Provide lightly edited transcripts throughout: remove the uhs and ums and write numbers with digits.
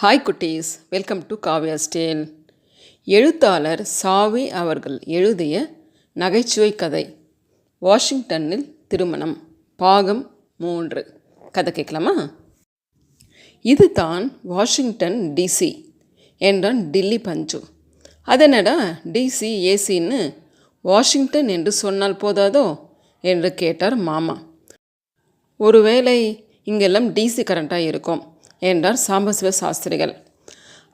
Hi குட்டீஸ், welcome to காவ்யாஸ் Dale. எழுத்தாளர் சாவி அவர்கள் எழுதிய நகைச்சுவை கதை வாஷிங்டனில் திருமணம் பாகம் 3. கதை கேட்கலாமா? இது தான் வாஷிங்டன் டிசி என்றான் டில்லி பஞ்சு. அதனடா டிசி ஏசின்னு வாஷிங்டன் என்று சொன்னால் போதாதோ என்று கேட்டார் மாமா. ஒருவேளை இங்கெல்லாம் டிசி கரண்ட்டாக இருக்கும் என்றார் சாம்பசிவ சாஸ்திரிகள்.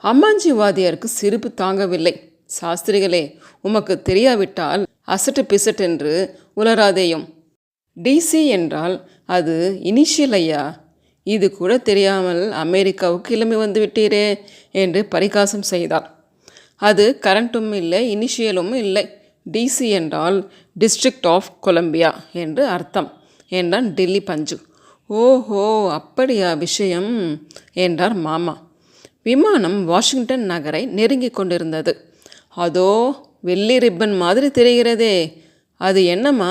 அம்மாஞ்சி வாதியாருக்கு சிரிப்பு தாங்கவில்லை. சாஸ்திரிகளே, உமக்கு தெரியாவிட்டால் அசட்டு பிசட்டென்று உலராதேயும். டிசி என்றால் அது இனிஷியல் ஐயா. இது கூட தெரியாமல் அமெரிக்காவுக்கு கிளம்பி வந்து விட்டீரே என்று பரிகாசம் செய்தார். அது கரண்ட்டும் இல்லை, இனிஷியலும் இல்லை. டிசி என்றால் டிஸ்ட்ரிக்ட் ஆஃப் கொலம்பியா என்று அர்த்தம் என்றான் டில்லி பஞ்சு. ஓஹோ, அப்படியா விஷயம் என்றார் மாமா. விமானம் வாஷிங்டன் நகரை நெருங்கி கொண்டிருந்தது. அதோ வெள்ளி ரிப்பன் மாதிரி தெரிகிறதே, அது என்னம்மா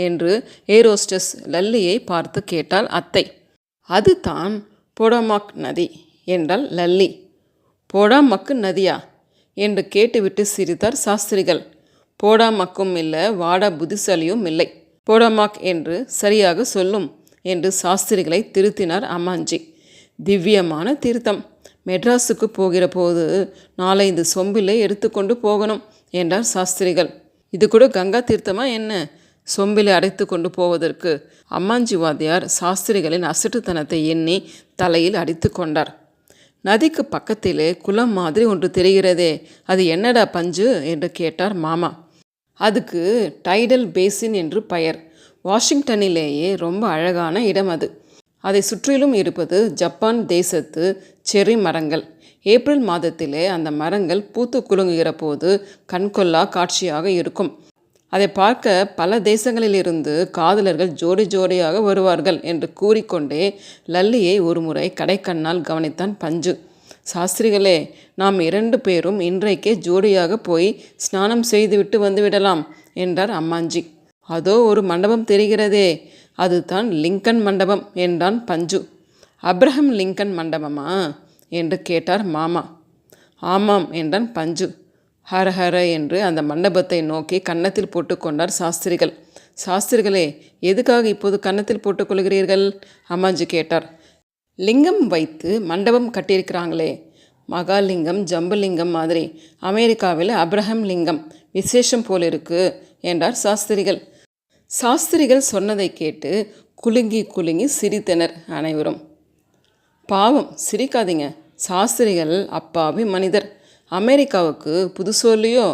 என்று ஏரோஸ்டஸ் லல்லியை பார்த்து கேட்டாள் அத்தை. அது தான் போடாமாக் நதி என்றாள் லல்லி. போடாமக்கு நதியா என்று கேட்டுவிட்டு சிரித்தார் சாஸ்திரிகள். போடாமக்கும் இல்லை, வாடா புத்திசாலியும் இல்லை. போடாமாக் என்று சரியாக சொல்லும் என்று சாஸ்திரிகளை திருத்தினார் அம்மாஞ்சி. திவ்யமான தீர்த்தம். மெட்ராஸுக்கு போகிற போது 4-5 சொம்பிலே எடுத்துக்கொண்டு போகணும் என்றார் சாஸ்திரிகள். இது கூட கங்கா தீர்த்தமா என்ன, சொம்பிலே அடைத்து கொண்டு போவதற்கு? அம்மாஞ்சி வாத்தியார் சாஸ்திரிகளின் அசட்டுத்தனத்தை எண்ணி தலையில் அடித்து கொண்டார். நதிக்கு பக்கத்திலே குளம் மாதிரி ஒன்று தெரிகிறதே, அது என்னடா பஞ்சு என்று கேட்டார் மாமா. அதுக்கு டைடல் பேசின் என்று பெயர். வாஷிங்டனிலேயே ரொம்ப அழகான இடம் அது. அதை சுற்றிலும் இருப்பது ஜப்பான் தேசத்து செர்ரி மரங்கள். ஏப்ரல் மாதத்திலே அந்த மரங்கள் பூத்து குலுங்குகிற போது கண்கொள்ளா காட்சியாக இருக்கும். அதை பார்க்க பல தேசங்களிலிருந்து காதலர்கள் ஜோடி ஜோடியாக வருவார்கள் என்று கூறிக்கொண்டே லல்லியை ஒரு முறை கடைக்கண்ணால் கவனித்தான் பஞ்சு. சாஸ்திரிகளே, நாம் 2 பேரும் இன்றைக்கே ஜோடியாக போய் ஸ்நானம் செய்துவிட்டு வந்துவிடலாம் என்றார் அம்மாஞ்சி. அதோ ஒரு மண்டபம் தெரிகிறதே, அதுதான் லிங்கன் மண்டபம் என்றான் பஞ்சு. அப்ரஹம் லிங்கன் மண்டபமா என்று கேட்டார் மாமா. ஆமாம் என்றான் பஞ்சு. ஹரஹர என்று அந்த மண்டபத்தை நோக்கி கன்னத்தில் போட்டுக்கொண்டார் சாஸ்திரிகள். சாஸ்திரிகளே, எதுக்காக இப்போது கன்னத்தில் போட்டுக்கொள்கிறீர்கள்? அம்மாஞ்சி கேட்டார். லிங்கம் வைத்து மண்டபம் கட்டியிருக்கிறாங்களே, மகாலிங்கம் ஜம்புலிங்கம் மாதிரி. அமெரிக்காவில் அப்ரஹம் லிங்கம் விசேஷம் போலிருக்கு என்றார் சாஸ்திரிகள். சாஸ்திரிகள் சொன்னதை கேட்டு குலுங்கி குலுங்கி சிரித்தனர் அனைவரும். பாவம், சிரிக்காதீங்க. சாஸ்திரிகள் அப்பாவி மனிதர். அமெரிக்காவுக்கு புதுசோல்லையோ,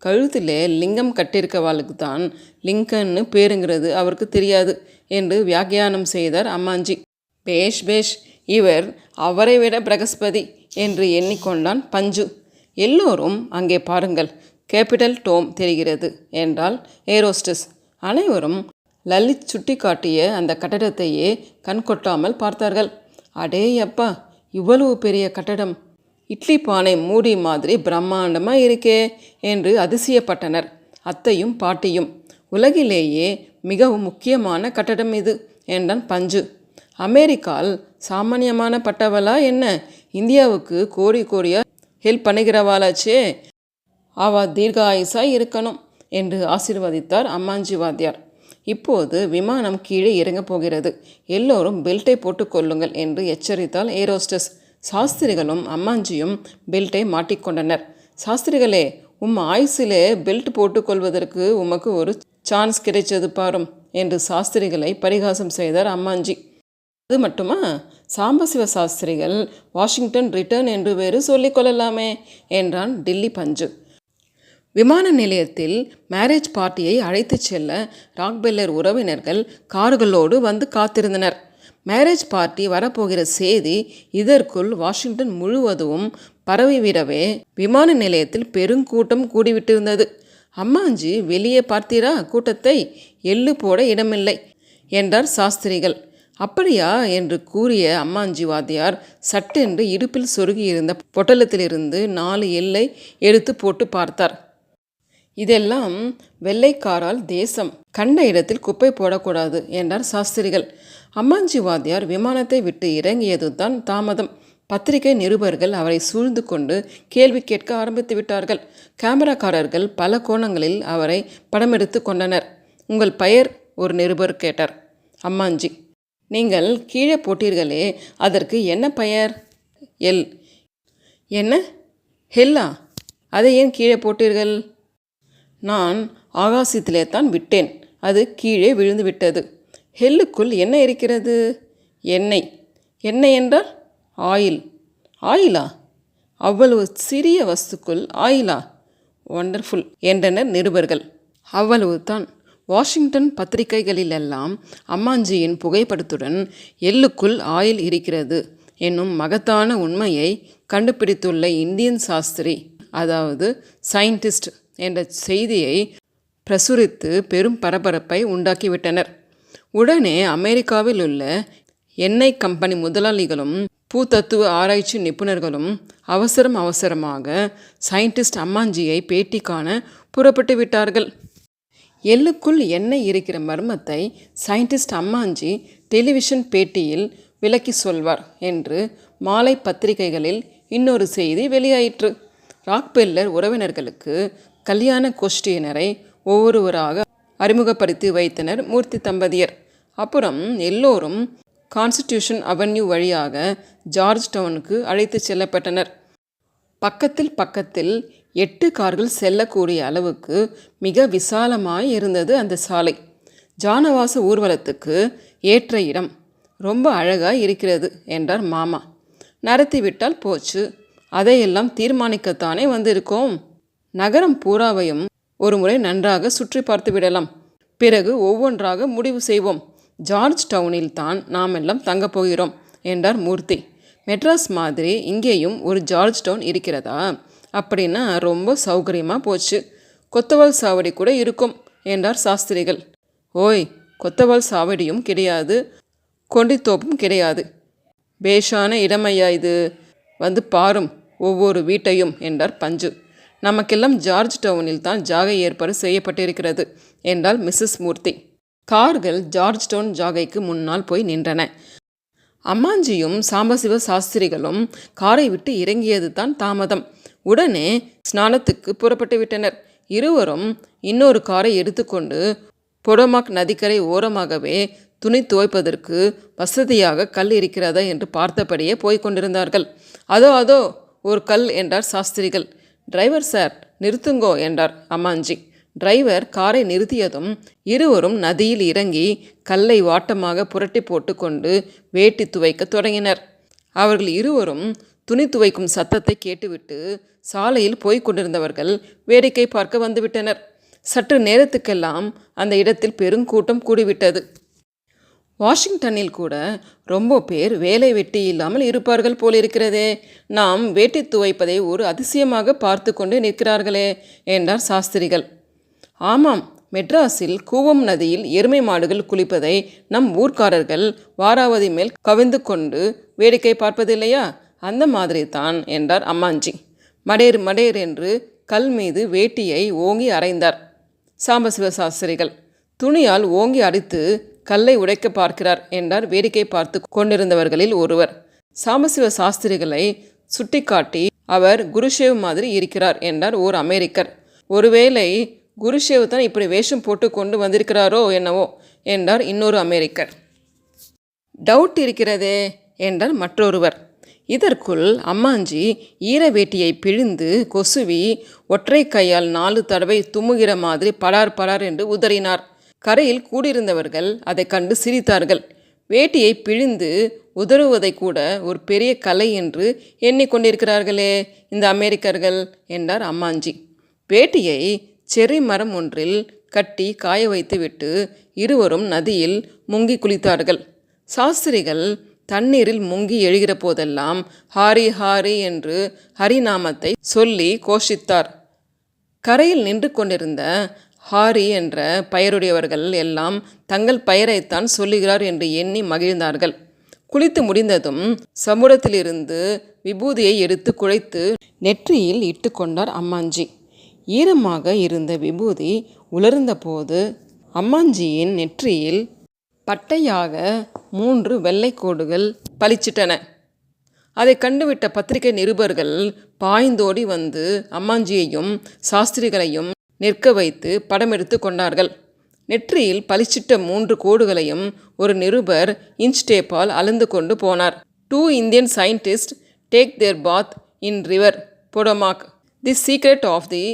கழுத்திலே லிங்கம் கட்டியிருக்கவாளுக்கு தான் லிங்கன்னு பேருங்கிறது அவருக்கு தெரியாது என்று வியாக்கியானம் செய்தார் அம்மாஞ்சி. பேஷ் பேஷ், இவர் அவரை விட பிரகஸ்பதி என்று எண்ணிக்கொண்டான் பஞ்சு. எல்லோரும் அங்கே பாருங்கள், கேபிட்டல் டோம் தெரிகிறது என்றால் ஏரோஸ்டஸ். அனைவரும் லலித் சுட்டி காட்டிய அந்த கட்டடத்தையே கண்கொட்டாமல் பார்த்தார்கள். அடே அப்பா, இவ்வளவு பெரிய கட்டடம்! இட்லி பானை மூடி மாதிரி பிரம்மாண்டமாக இருக்கே என்று அதிசயப்பட்டனர் அத்தையும் பாட்டியும். உலகிலேயே மிகவும் முக்கியமான கட்டடம் இது என்றான் பஞ்சு. அமெரிக்கால் சாமானியமான பட்டவளா என்ன? இந்தியாவுக்கு கோடி கோடியாக ஹெல்ப் பண்ணுகிறவாளாச்சே, அவள் தீர்காயுசாக இருக்கணும் என்று ஆசீர்வதித்தார் அம்மாஞ்சி வாத்தியார். இப்போது விமானம் கீழே இறங்கப் போகிறது, எல்லோரும் பெல்ட்டை போட்டுக்கொள்ளுங்கள் என்று எச்சரித்தால் ஏரோஸ்டஸ். சாஸ்திரிகளும் அம்மாஞ்சியும் பெல்ட்டை மாட்டிக்கொண்டனர். சாஸ்திரிகளே, ஆயுசிலே பெல்ட் போட்டுக்கொள்வதற்கு உமக்கு ஒரு சான்ஸ் கிடைச்சது பாரும் என்று சாஸ்திரிகளை பரிகாசம் செய்தார் அம்மாஞ்சி. அது மட்டுமா, சாம்பசிவ சாஸ்திரிகள் வாஷிங்டன் ரிட்டர்ன் என்று வேறு சொல்லிக்கொள்ளலாமே என்றான் டில்லி பஞ்சு. விமான நிலையத்தில் மேரேஜ் பார்ட்டியை அழைத்து செல்ல ராக்பெல்லர் உறவினர்கள் கார்களோடு வந்து காத்திருந்தனர். மேரேஜ் பார்ட்டி வரப்போகிற செய்தி இதற்குள் வாஷிங்டன் முழுவதும் பரவிவிடவே விமான நிலையத்தில் பெருங்கூட்டம் கூடிவிட்டிருந்தது. அம்மாஞ்சி, வெளியே பார்த்தீரா கூட்டத்தை? எள்ளு போட இடமில்லை என்றார் சாஸ்திரிகள். அப்படியா என்று கூறிய அம்மாஞ்சி வாத்தியார் சட்டென்று இடுப்பில் சொருகியிருந்த பொட்டலத்திலிருந்து 4 எள்ளை எடுத்து போட்டு பார்த்தார். இதெல்லாம் வெள்ளைக்காரால் தேசம், கண்ட இடத்தில் குப்பை போடக்கூடாது என்றார் சாஸ்திரிகள். அம்மாஞ்சி வாத்தியார் விமானத்தை விட்டு இறங்கியது தான் தாமதம். பத்திரிகை நிருபர்கள் அவரை சூழ்ந்து கொண்டு கேள்வி கேட்க ஆரம்பித்து விட்டார்கள். கேமராக்காரர்கள் பல கோணங்களில் அவரை படமெடுத்து கொண்டனர். உங்கள் பெயர்? ஒரு நிருபர் கேட்டார். அம்மாஞ்சி. நீங்கள் கீழே போட்டீர்களே, அதற்கு என்ன பெயர்? எல். என்ன? ஹெல்லா? அதை ஏன் கீழே போட்டீர்கள்? நான் ஆகாசத்திலே தான் விட்டேன், அது கீழே விழுந்து விட்டது. ஹெல்லுக்குள் என்ன இருக்கிறது? எண்ணெய். எண்ணெய் என்றால்? ஆயில். ஆயிலா? அவ்வளவு சிறிய வஸ்துக்குள் ஆயிலா? ஒண்டர்ஃபுல் என்றனர் நிருபர்கள். அவ்வளவு தான். வாஷிங்டன் பத்திரிகைகளிலெல்லாம் அம்மாஞ்சியின் புகைப்படத்துடன் எள்ளுக்குள் ஆயில் இருக்கிறது என்னும் மகத்தான உண்மையை கண்டுபிடித்துள்ள இந்தியன் சாஸ்திரி, அதாவது சயின்டிஸ்ட் என்ற செய்தியை பிரசுரித்து பெரும் பரபரப்பை உண்டாக்கிவிட்டனர். உடனே அமெரிக்காவில் உள்ள எண்ணெய் கம்பெனி முதலாளிகளும் பூதத்துவ ஆராய்ச்சி நிபுணர்களும் அவசரமாக சயின்டிஸ்ட் அம்மாஞ்சியை பேட்டி காண புறப்பட்டு விட்டார்கள். எள்ளுக்குள் எண்ணெய் இருக்கிற மர்மத்தை சயின்டிஸ்ட் அம்மாஞ்சி டெலிவிஷன் பேட்டியில் விளக்கி சொல்வார் என்று மாலை பத்திரிகைகளில் இன்னொரு செய்தி வெளியாயிற்று. ராக்பெல்லர் உறவினர்களுக்கு கல்யாண கோஷ்டியினரை ஒவ்வொருவராக அறிமுகப்படுத்தி வைத்தனர் மூர்த்தி தம்பதியர். அப்புறம் எல்லோரும் கான்ஸ்டிடியூஷன் அவென்யூ வழியாக ஜார்ஜ் டவுனுக்கு அழைத்து செல்லப்பட்டனர். பக்கத்தில் 8 கார்கள் செல்லக்கூடிய அளவுக்கு மிக விசாலமாய் இருந்தது அந்த சாலை. ஜானவாச ஊர்வலத்துக்கு ஏற்ற இடம். ரொம்ப அழகாய் இருக்கிறது என்றார் மாமா. நடத்திவிட்டால் போச்சு, அதையெல்லாம் தீர்மானிக்கத்தானே வந்திருக்கோம். நகரம் பூராவையும் ஒரு முறை நன்றாக சுற்றி பார்த்து விடலாம். பிறகு ஒவ்வொன்றாக முடிவு செய்வோம். ஜார்ஜ் டவுனில் தான் நாம் எல்லாம் தங்கப் போகிறோம் என்றார் மூர்த்தி. மெட்ராஸ் மாதிரி இங்கேயும் ஒரு ஜார்ஜ் டவுன் இருக்கிறதா? அப்படின்னா ரொம்ப சௌகரியமாக போச்சு. கொத்தவால் சாவடி கூட இருக்கும் என்றார் சாஸ்திரிகள். ஓய், கொத்தவால் சாவடியும் கிடையாது, கொண்டித்தோப்பும் கிடையாது. பேஷான இடமையா இது, வந்து பாரும் ஒவ்வொரு வீட்டையும் என்றார் பஞ்சு. நமக்கெல்லாம் ஜார்ஜ் டவுனில் தான் ஜாகை ஏற்பாடு செய்யப்பட்டிருக்கிறது என்றால் மிஸ்ஸஸ் மூர்த்தி. கார்கள் ஜார்ஜ் டவுன் ஜாகைக்கு முன்னால் போய் நின்றன. அம்மாஞ்சியும் சாம்பசிவ சாஸ்திரிகளும் காரை விட்டு இறங்கியது தான் தாமதம். உடனே ஸ்நானத்துக்கு புறப்பட்டு விட்டனர். இருவரும் இன்னொரு காரை எடுத்துக்கொண்டு பொடமாக் நதிக்கரை ஓரமாகவே துணி துவைப்பதற்கு வசதியாக கல் இருக்கிறதா என்று பார்த்தபடியே போய்கொண்டிருந்தார்கள். அதோ ஒரு கல் என்றார் சாஸ்திரிகள். டிரைவர் சார், நிறுத்துங்கோ என்றார் அம்மாஞ்சி. டிரைவர் காரை நிறுத்தியதும் இருவரும் நதியில் இறங்கி கல்லை வாட்டமாக புரட்டி போட்டு கொண்டு வேட்டி துவைக்க தொடங்கினர். அவர்கள் இருவரும் துணி துவைக்கும் சத்தத்தை கேட்டுவிட்டு சாலையில் போய்க் கொண்டிருந்தவர்கள் வேடிக்கை பார்க்க வந்துவிட்டனர். சற்று நேரத்துக்கெல்லாம் அந்த இடத்தில் பெருங்கூட்டம் கூடிவிட்டது. வாஷிங்டனில் கூட ரொம்ப பேர் வேலை வெட்டி இல்லாமல் இருப்பார்கள் போலிருக்கிறதே. நாம் வேட்டி துவைப்பதை ஒரு அதிசயமாக பார்த்து கொண்டு நிற்கிறார்களே என்றார் சாஸ்திரிகள். ஆமாம், மெட்ராஸில் கூவம் நதியில் எருமை மாடுகள் குளிப்பதை நம் ஊர்க்காரர்கள் வாராவதி மேல் கவிழ்ந்து கொண்டு வேடிக்கை பார்ப்பதில்லையா? அந்த மாதிரி தான் என்றார் அம்மாஞ்சி. மடேர் என்று கல் மீது வேட்டியை ஓங்கி அரைந்தார் சாம்பசிவ சாஸ்திரிகள். துணியால் ஓங்கி அடித்து கல்லை உடைக்க பார்க்கிறார் என்றார் வேடிக்கை பார்த்து கொண்டிருந்தவர்களில் ஒருவர். சாம்பசிவ சாஸ்திரிகளை சுட்டிக்காட்டி, அவர் குருஷேவ் மாதிரி இருக்கிறார் என்றார் ஓர் அமெரிக்கர். ஒருவேளை குருஷேவ் தான் இப்படி வேஷம் போட்டு கொண்டு வந்திருக்கிறாரோ என்னவோ என்றார் இன்னொரு அமெரிக்கர். டவுட் இருக்கிறதே என்றார் மற்றொருவர். இதற்குள் அம்மாஞ்சி ஈர வேட்டியை பிழிந்து கொசுவி ஒற்றை கையால் 4 தடவை தும்முகிற மாதிரி படார் என்று உதறினார். கரையில் கூடியிருந்தவர்கள் அதை கண்டு சிரித்தார்கள். வேட்டியை பிழிந்து உதறுவதை கூட ஒரு பெரிய கலை என்று எண்ணிக்கொண்டிருக்கிறார்களே இந்த அமெரிக்கர்கள் என்றார் அம்மாஞ்சி. வேட்டியை செர்ரி மரம் ஒன்றில் கட்டி காய வைத்துவிட்டு இருவரும் நதியில் முங்கி குளித்தார்கள். சாஸ்திரிகள் தண்ணீரில் முங்கி எழுகிற போதெல்லாம் ஹாரி ஹாரி என்று ஹரிநாமத்தை சொல்லி கோஷித்தார். கரையில் நின்று கொண்டிருந்த ஹாரி என்ற பெயருடையவர்கள் எல்லாம் தங்கள் பெயரைத்தான் சொல்லுகிறார் என்று எண்ணி மகிழ்ந்தார்கள். குளித்து முடிந்ததும் சமுடத்திலிருந்து விபூதியை எடுத்து குழைத்து நெற்றியில் இட்டு கொண்டார் அம்மாஞ்சி. ஈரமாக இருந்த விபூதி உலர்ந்த போது அம்மாஞ்சியின் நெற்றியில் பட்டையாக 3 வெள்ளை கோடுகள் பளிச்சிட்டன. அதை கண்டுவிட்ட பத்திரிகை நிருபர்கள் பாய்ந்தோடி வந்து அம்மாஞ்சியையும் சாஸ்திரிகளையும் நிற்க வைத்து படம் எடுத்து கொண்டார்கள். நெற்றியில் பளிச்சிட்ட 3 கோடுகளையும் ஒரு நிருபர் இன்ச் டேப்பால் அளந்து கொண்டு போனார். 2 Indian scientists take their bath in river Potomac, the secret of the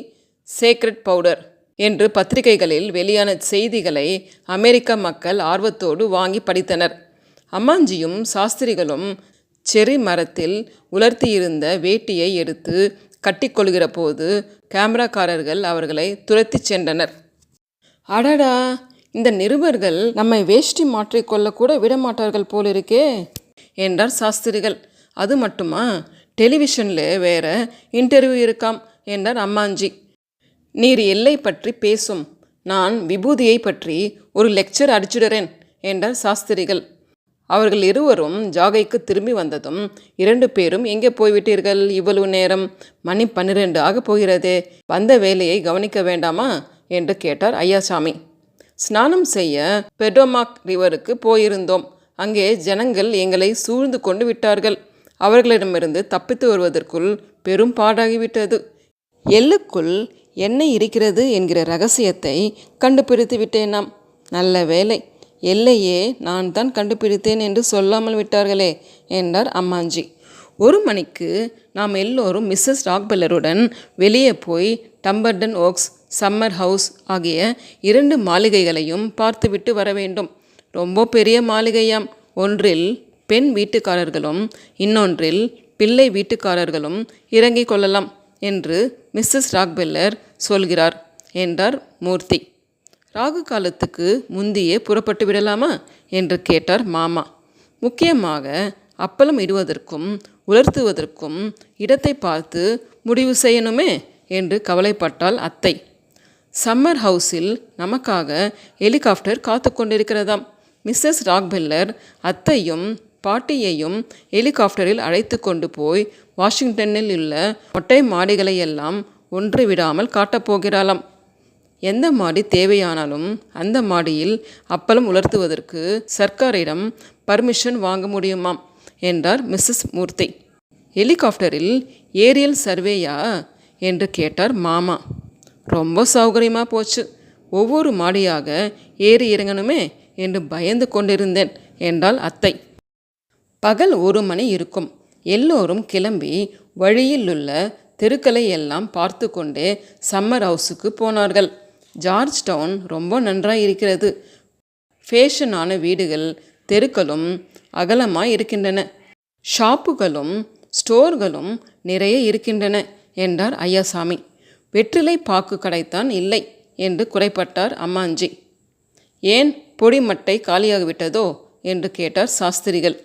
sacred powder என்று பத்திரிகைகளில் வெளியான செய்திகளை அமெரிக்க மக்கள் ஆர்வத்தோடு வாங்கி படித்தனர். அம்மாஞ்சியும் சாஸ்திரிகளும் செரி மரத்தில் உலர்த்தியிருந்த வேட்டியை எடுத்து கட்டிக்கொள்கிற போது கேமராக்காரர்கள் அவர்களை துரத்தி சென்றனர். அடடா, இந்த நிருபர்கள் நம்மை வேஷ்டி மாற்றிக்கொள்ளக்கூட விடமாட்டார்கள் போலிருக்கே என்றார் சாஸ்திரிகள். அது மட்டுமா, டெலிவிஷனில் வேற இன்டர்வியூ இருக்காம் என்றார் அம்மாஞ்சி. நீர் எல்லை பற்றி பேசும், நான் விபூதியை பற்றி ஒரு லெக்சர் அடிச்சுடுறேன் என்றார் சாஸ்திரிகள். அவர்கள் இருவரும் ஜாகைக்கு திரும்பி வந்ததும் 2 பேரும் எங்கே போய்விட்டீர்கள்? இவ்வளவு நேரம், மணி 12 ஆக போகிறதே, வந்த வேலையை கவனிக்க வேண்டாமா என்று கேட்டார் ஐயாசாமி. ஸ்நானம் செய்ய பெடோமாக் ரிவருக்கு போயிருந்தோம். அங்கே ஜனங்கள் எங்களை சூழ்ந்து கொண்டு விட்டார்கள். அவர்களிடமிருந்து தப்பித்து வருவதற்குள் பெரும் பாடாகிவிட்டது. எள்ளுக்குள் எண்ணெய் இருக்கிறது என்கிற ரகசியத்தை கண்டுபிடித்து விட்டேனாம். நல்ல வேலை, எல்லையே நான் தான் கண்டுபிடித்தேன் என்று சொல்லாமல் விட்டார்களே என்றார் அம்மாஞ்சி. 1 மணிக்கு நாம் எல்லோரும் மிஸ்ஸஸ் ராக்பெல்லருடன் வெளியே போய் டம்பர்டன் ஓக்ஸ், சம்மர் ஹவுஸ் ஆகிய 2 மாளிகைகளையும் பார்த்துவிட்டு வர வேண்டும். ரொம்ப பெரிய மாளிகையாம். ஒன்றில் பெண் வீட்டுக்காரர்களும் இன்னொன்றில் பிள்ளை வீட்டுக்காரர்களும் இறங்கிக் கொள்ளலாம் என்று மிஸ்ஸஸ் ராக்பெல்லர் சொல்கிறார் என்றார் மூர்த்தி. ராகு காலத்துக்கு முந்தியே புறப்பட்டு விடலாமா என்று கேட்டார் மாமா. முக்கியமாக அப்பளம் இடுவதற்கும் உலர்த்துவதற்கும் இடத்தை பார்த்து முடிவு செய்யணுமே என்று கவலைப்பட்டாள் அத்தை. சம்மர் ஹவுஸில் நமக்காக ஹெலிகாப்டர் காத்து கொண்டிருக்கிறதாம். மிஸ்ஸஸ் ராக்பெல்லர் அத்தையும் பாட்டியையும் ஹெலிகாப்டரில் அழைத்து கொண்டு போய் வாஷிங்டனில் உள்ள மொட்டை மாடிகளையெல்லாம் ஒன்று விடாமல் காட்டப்போகிறாளாம். எந்த மாடி தேவையானாலும் அந்த மாடியில் அப்பளம் உலர்த்துவதற்கு சர்க்காரிடம் பர்மிஷன் வாங்க முடியுமாம் என்றார் மிஸ்ஸஸ் மூர்த்தி. ஹெலிகாப்டரில் ஏரியல் சர்வேயா என்று கேட்டார் மாமா. ரொம்ப சௌகரியமாக போச்சு. ஒவ்வொரு மாடியாக ஏறி இறங்கணுமே என்று பயந்து கொண்டிருந்தேன் என்றாள் அத்தை. பகல் 1 மணி இருக்கும். எல்லோரும் கிளம்பி வழியில் உள்ள தெருக்களை எல்லாம் பார்த்து கொண்டே சம்மர் ஹவுஸுக்கு போனார்கள். ஜார்ஜ் டவுன் ரொம்ப நன்றாக இருக்கிறது. ஃபேஷனான வீடுகள் தெருக்களும் அகலமாய் இருக்கின்றன. ஷாப்புகளும் ஸ்டோர்களும் நிறைய இருக்கின்றன என்றார் ஐயாசாமி. வெற்றிலை பாக்கு கடைத்தான் இல்லை என்று குறைப்பட்டார் அம்மாஞ்சி. ஏன், பொடிமட்டை காலியாகிவிட்டதோ என்று கேட்டார் சாஸ்திரிகள்.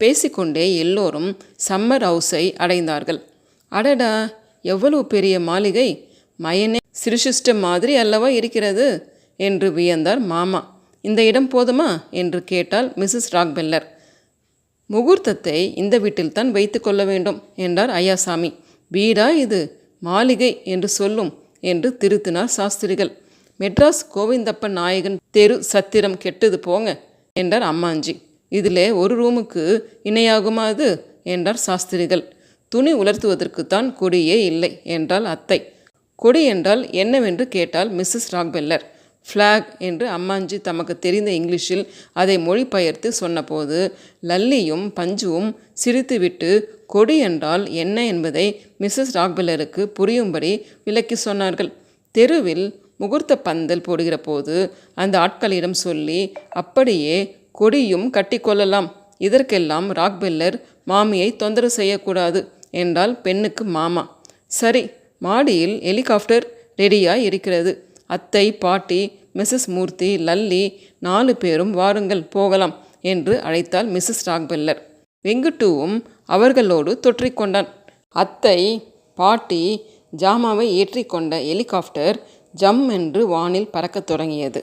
பேசிக்கொண்டே எல்லோரும் சம்மர் ஹவுஸை அடைந்தார்கள். அடடா, எவ்வளவு பெரிய மாளிகை! மயனே சிருஷிஷ்ட மாதிரி அல்லவா இருக்கிறது என்று வியந்தார் மாமா. இந்த இடம் போதுமா என்று கேட்டால் மிஸ்ஸஸ் ராக்பெல்லர். முகூர்த்தத்தை இந்த வீட்டில்தான் வைத்து கொள்ள வேண்டும் என்றார் ஐயாசாமி. வீடா இது, மாளிகை என்று சொல்லும் என்று திருத்தினார் சாஸ்திரிகள். மெட்ராஸ் கோவிந்தப்பன் நாயகன் தெரு சத்திரம் கெட்டது போங்க என்றார் அம்மாஞ்சி. இதில் ஒரு ரூமுக்கு இணையாகுமா அது என்றார் சாஸ்திரிகள். துணி உலர்த்துவதற்குத்தான் கொடியே இல்லை என்றால் அத்தை. கொடி என்றால் என்னவென்று கேட்டால் மிஸ்ஸஸ் ராக்பெல்லர். ஃப்ளாக் என்று அம்மாஞ்சி தமக்கு தெரிந்த இங்கிலீஷில் அதை மொழிபெயர்த்து சொன்னபோது லல்லியும் பஞ்சுவும் சிரித்துவிட்டு கொடி என்றால் என்ன என்பதை மிஸ்ஸஸ் ராக்பெல்லருக்கு புரியும்படி விளக்கி சொன்னார்கள். தெருவில் முகூர்த்த பந்தல் போடுகிற போது அந்த ஆட்களிடம் சொல்லி அப்படியே கொடியும் கட்டிக்கொள்ளலாம். இதற்கெல்லாம் ராக்பெல்லர் மாமியை தொந்தரவு செய்யக்கூடாது என்றால் பெண்ணுக்கு மாமா. சரி, மாடியில் ஹெலிகாப்டர் ரெடியாய் இருக்கிறது. அத்தை, பாட்டி, மிஸ்ஸஸ் மூர்த்தி, லல்லி 4 பேரும் வாருங்கள் போகலாம் என்று அழைத்தாள் மிஸ்ஸஸ் ராக்பெல்லர். வெங்குட்டுவும் அவர்களோடு தொற்றிக்கொண்டான். அத்தை, பாட்டி ஜாமாவை ஏற்றிக்கொண்ட ஹெலிகாப்டர் ஜம் என்று வானில் பறக்கத் தொடங்கியது.